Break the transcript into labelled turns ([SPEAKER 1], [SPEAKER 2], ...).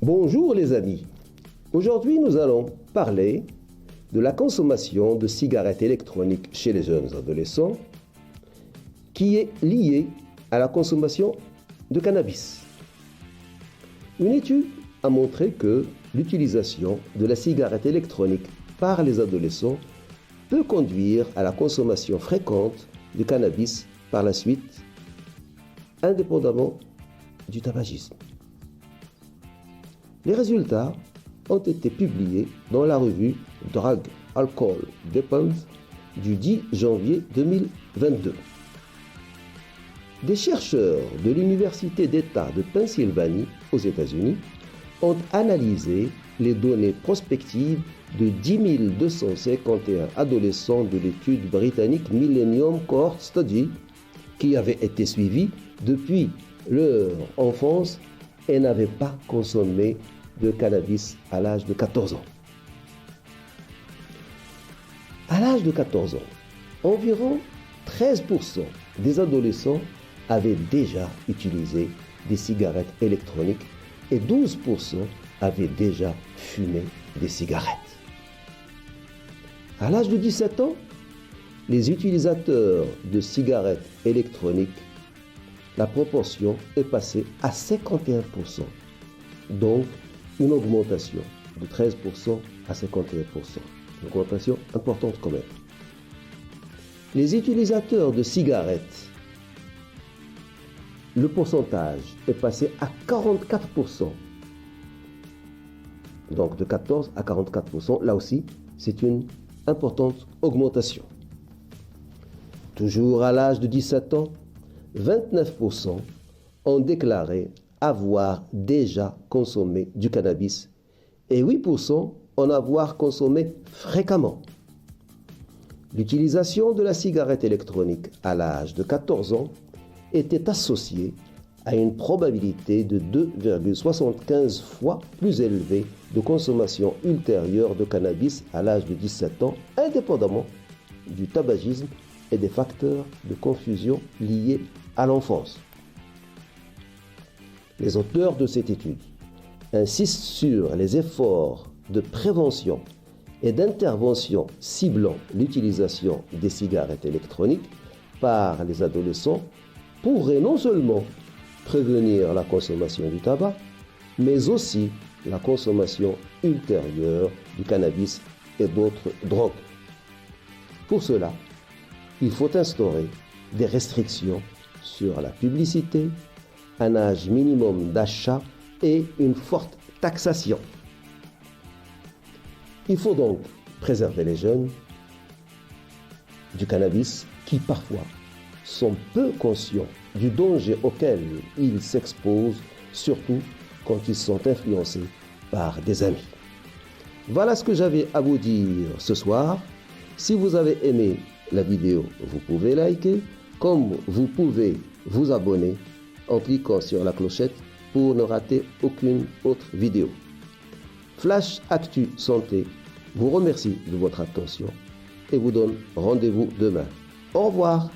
[SPEAKER 1] Bonjour les amis, aujourd'hui nous allons parler de la consommation de cigarettes électroniques chez les jeunes adolescents qui est liée à la consommation de cannabis. Une étude a montré que l'utilisation de la cigarette électronique par les adolescents peut conduire à la consommation fréquente de cannabis par la suite, indépendamment du tabagisme. Les résultats ont été publiés dans la revue Drug Alcohol Dependence du 10 janvier 2022. Des chercheurs de l'Université d'État de Pennsylvanie aux États-Unis ont analysé les données prospectives de 10 251 adolescents de l'étude britannique Millennium Cohort Study qui avaient été suivis depuis leur enfance et n'avaient pas consommé de cannabis à l'âge de 14 ans. À l'âge de 14 ans, environ 13% des adolescents avaient déjà utilisé des cigarettes électroniques et 12% avaient déjà fumé des cigarettes. À l'âge de 17 ans, les utilisateurs de cigarettes électroniques, la proportion est passée à 51%, donc une augmentation de 13% à 51%. Une augmentation importante quand même. Les utilisateurs de cigarettes, le pourcentage est passé à 44%. Donc de 14 à 44%, là aussi, c'est une importante augmentation. Toujours à l'âge de 17 ans, 29% ont déclaré avoir déjà consommé du cannabis et 8% en avoir consommé fréquemment. L'utilisation de la cigarette électronique à l'âge de 14 ans était associée à une probabilité de 2,75 fois plus élevée de consommation ultérieure de cannabis à l'âge de 17 ans, indépendamment du tabagisme et des facteurs de confusion liés à l'enfance. Les auteurs de cette étude insistent sur les efforts de prévention et d'intervention ciblant l'utilisation des cigarettes électroniques par les adolescents pourraient non seulement prévenir la consommation du tabac, mais aussi la consommation ultérieure du cannabis et d'autres drogues. Pour cela, il faut instaurer des restrictions sur la publicité, un âge minimum d'achat et une forte taxation. Il faut donc préserver les jeunes du cannabis qui parfois sont peu conscients du danger auquel ils s'exposent, surtout quand ils sont influencés par des amis. Voilà ce que j'avais à vous dire ce soir. Si vous avez aimé la vidéo, vous pouvez liker, comme vous pouvez vous abonner en cliquant sur la clochette pour ne rater aucune autre vidéo. Flash Actu Santé vous remercie de votre attention et vous donne rendez-vous demain. Au revoir.